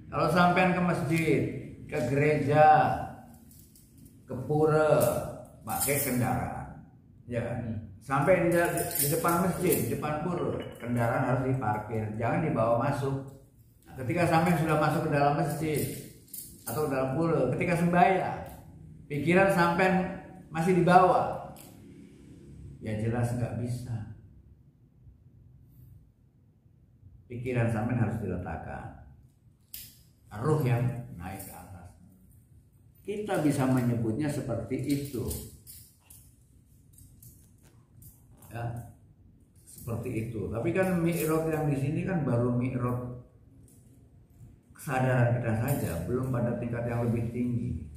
Kalau sampean ke masjid, ke gereja, ke pura, pakai kendaraan, ya kan? Sampai di depan masjid, di depan pura, kendaraan harus diparkir, jangan dibawa masuk. Nah, ketika sampean sudah masuk ke dalam masjid atau dalam pura, ketika sembahyang, pikiran sampean masih dibawa, ya jelas nggak bisa. Pikiran sampean harus diletakkan. Ruh yang naik ke atas. Kita bisa menyebutnya seperti itu. Ya, seperti itu. Tapi kan mi'raj yang di sini kan baru mi'raj kesadaran kita saja, belum pada tingkat yang lebih tinggi.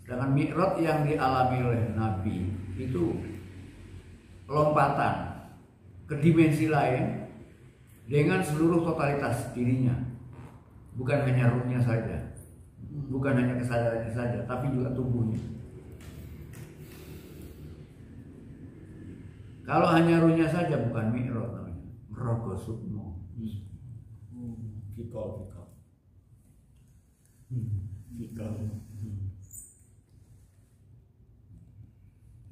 Dengan mi'raj yang dialami oleh Nabi itu lompatan ke dimensi lain dengan seluruh totalitas dirinya. Bukan hanya ruhnya saja, bukan hanya kesadarannya saja, tapi juga tubuhnya. Kalau hanya ruhnya saja bukan mi'raj namanya, rogo sukmo. Fikol.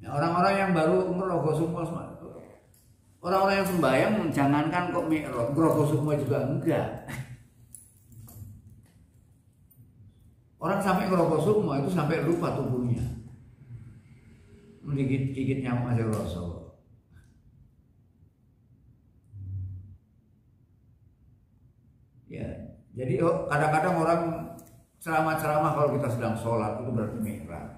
Nah, orang-orang yang baru merogo sukmo, orang-orang yang sembahyang jangankan kok mi'raj, rogo sukmo juga enggak. Orang sampai ngerokok semua itu sampai lupa tubuhnya, menggigit nyamuk masih rosok. Ya, jadi kadang-kadang orang ceramah-ceramah kalau kita sedang sholat itu berarti mi'raj.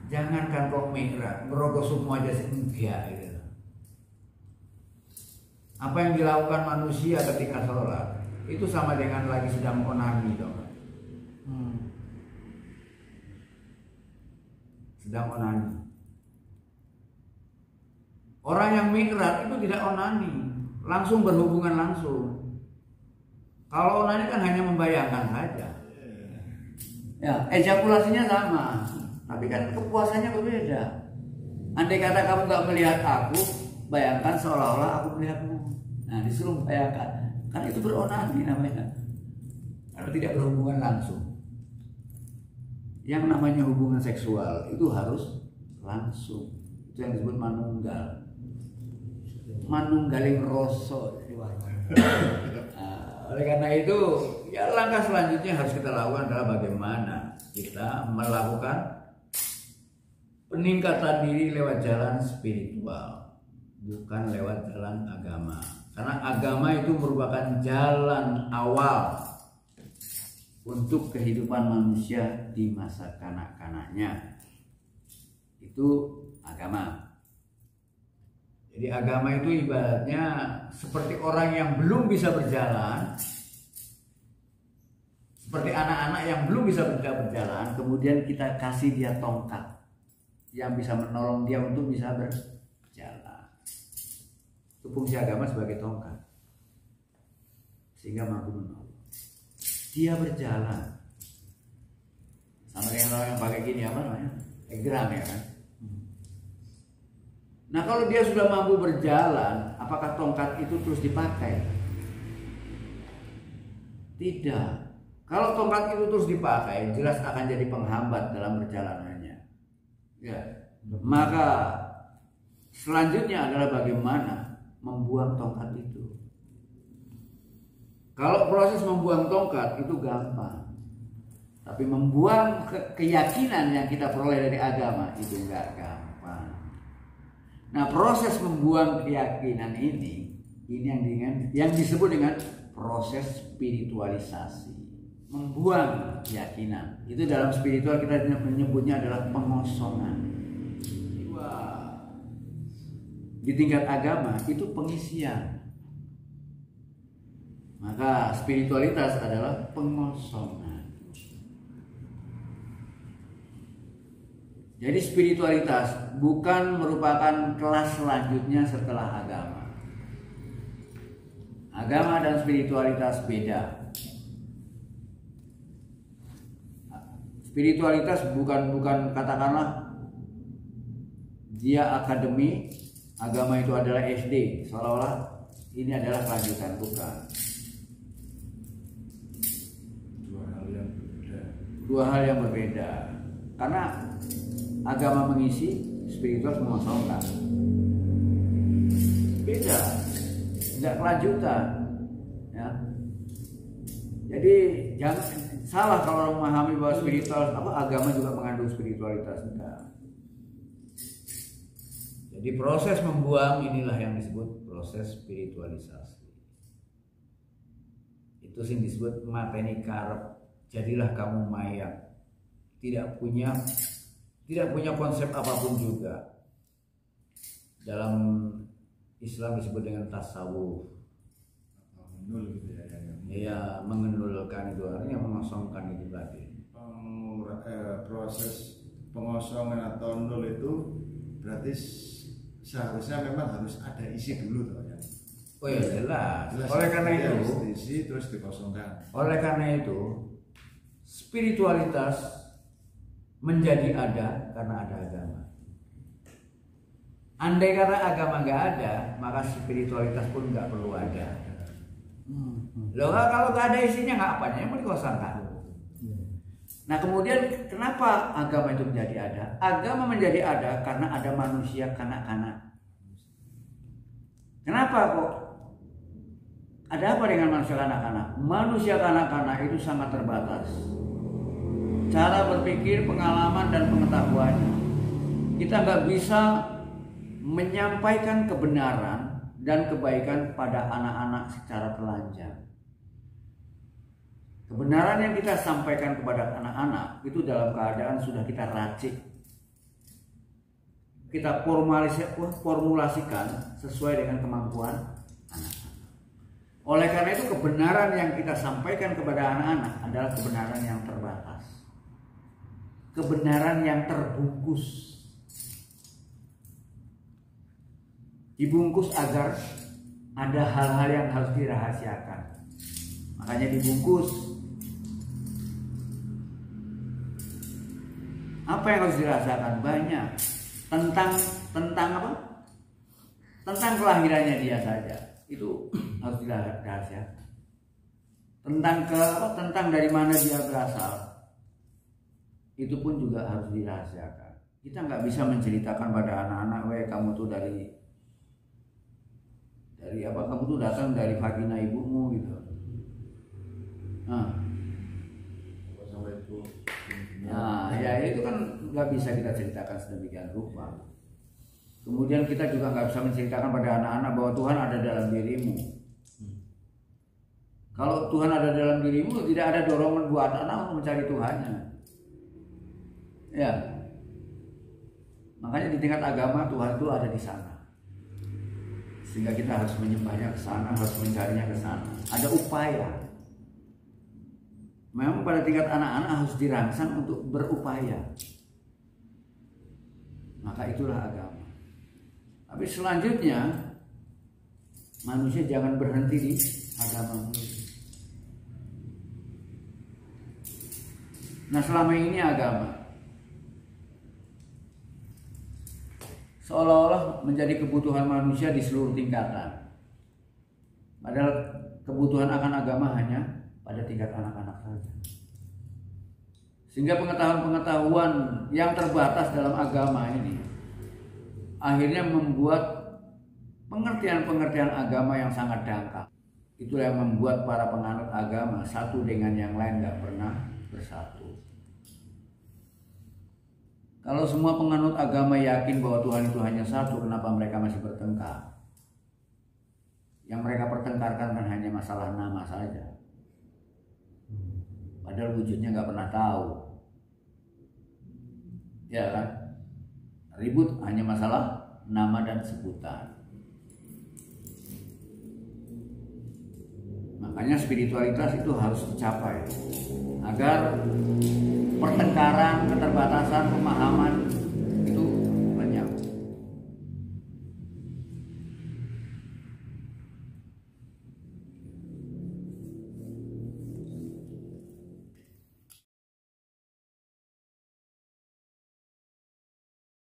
Jangankan kok mi'raj, ngerokok semua aja enggak gitu. Apa yang dilakukan manusia ketika sholat itu sama dengan lagi sedang onani dong. Sedang onani. Orang yang mi'raj itu tidak onani, langsung berhubungan langsung. Kalau onani kan hanya membayangkan saja. Ya, ejakulasinya sama, tapi kan kepuasannya berbeda. Andai kata kamu nggak melihat aku, bayangkan seolah-olah aku melihatmu. Nah, disuruh bayangkan. Kan itu beronani namanya. Kalau tidak berhubungan langsung. Yang namanya hubungan seksual itu harus langsung. Itu yang disebut manunggal. Manunggaling roso. Oleh karena itu, ya langkah selanjutnya harus kita lakukan adalah bagaimana kita melakukan peningkatan diri lewat jalan spiritual, bukan lewat jalan agama. Karena agama itu merupakan jalan awal untuk kehidupan manusia di masa kanak-kanaknya. Itu agama. Jadi agama itu ibaratnya seperti orang yang belum bisa berjalan, seperti anak-anak yang belum bisa berjalan, kemudian kita kasih dia tongkat yang bisa menolong dia untuk bisa berjalan. Itu fungsi agama sebagai tongkat, sehingga mampu menolong dia berjalan. Sama dengan orang yang pakai gini apa namanya, egram ya kan. Nah, kalau dia sudah mampu berjalan, apakah tongkat itu terus dipakai? Tidak. Kalau tongkat itu terus dipakai, jelas akan jadi penghambat dalam perjalanannya. Ya. Maka selanjutnya adalah bagaimana membuang tongkat itu. Kalau proses membuang tongkat itu gampang, tapi membuang keyakinan yang kita peroleh dari agama itu enggak gampang. Nah, proses membuang keyakinan ini yang disebut dengan proses spiritualisasi. Membuang keyakinan itu dalam spiritual kita menyebutnya adalah pengosongan. Di tingkat agama itu pengisian. Maka spiritualitas adalah pengosongan. Jadi spiritualitas bukan merupakan kelas selanjutnya setelah agama. Agama dan spiritualitas beda. Spiritualitas bukan katakanlah dia akademi, agama itu adalah SD, seolah-olah ini adalah kelanjutan, bukan. dua hal yang berbeda. Karena agama mengisi, spiritual mengosongkan. Beda, tidak kelanjutan. Ya. Jadi jangan salah kalau orang memahami bahwa spiritual agama juga mengandung spiritualitas. Enggak. Jadi proses membuang inilah yang disebut proses spiritualisasi. Itu sih disebut mateni karep. Jadilah kamu mayat. Tidak punya konsep apapun juga. Dalam Islam disebut dengan tasawuf. Menul gitu ya. Iya, mengenulkan itu artinya mengosongkan itu tadi. Proses pengosongan atau nul itu berarti seharusnya memang harus ada isi dulu toh ya. Oh ya jelas. Oleh karena itu isi terus dikosongkan. Oleh karena itu spiritualitas menjadi ada karena ada agama. Andai kata agama nggak ada, maka spiritualitas pun nggak perlu ada. Loh kalau nggak ada isinya nggak apa yang mau dikosongkan. Nah kemudian kenapa agama itu menjadi ada? Agama menjadi ada karena ada manusia kanak-kanak. Kenapa kok? Ada apa dengan manusia kanak-kanak? Manusia kanak-kanak itu sangat terbatas. Cara berpikir, pengalaman dan pengetahuannya. Kita nggak bisa menyampaikan kebenaran dan kebaikan pada anak-anak secara telanjang. Kebenaran yang kita sampaikan kepada anak-anak itu dalam keadaan sudah kita racik, kita formulasikan sesuai dengan kemampuan anak-anak. Oleh karena itu kebenaran yang kita sampaikan kepada anak-anak adalah kebenaran yang terbatas, kebenaran yang terbungkus, dibungkus agar ada hal-hal yang harus dirahasiakan, makanya dibungkus. Apa yang harus dirahasiakan? Banyak. Tentang apa? Tentang kelahirannya dia saja itu harus dirahasiakan. Tentang dari mana dia berasal itu pun juga harus dirahasiakan. Kita nggak bisa menceritakan pada anak-anak, kamu tuh dari apa? Kamu tuh datang dari vagina ibumu gitu. Nah, ya itu kan nggak bisa kita ceritakan sedemikian rupa. Kemudian kita juga nggak bisa menceritakan pada anak-anak bahwa Tuhan ada dalam dirimu. Kalau Tuhan ada dalam dirimu, tidak ada dorongan buat anak untuk mencari Tuhannya. Ya, makanya di tingkat agama Tuhan itu ada di sana. Sehingga kita harus menyembahnya ke sana, harus mencarinya ke sana. Ada upaya. Memang pada tingkat anak-anak harus dirangsang untuk berupaya. Maka itulah agama. Tapi selanjutnya manusia jangan berhenti di agama. Nah selama ini agama seolah-olah menjadi kebutuhan manusia di seluruh tingkatan. Padahal kebutuhan akan agama hanya pada tingkat anak-anak saja. Sehingga pengetahuan-pengetahuan yang terbatas dalam agama ini akhirnya membuat pengertian-pengertian agama yang sangat dangkal. Itulah yang membuat para penganut agama satu dengan yang lain gak pernah bersatu. Kalau semua penganut agama yakin bahwa Tuhan itu hanya satu, kenapa mereka masih bertengkar? Yang mereka pertengkarkan kan hanya masalah nama saja. Padahal wujudnya nggak pernah tahu, ya kan? Ribut hanya masalah nama dan sebutan. Makanya spiritualitas itu harus dicapai agar pertengkaran, keterbatasan, pemahaman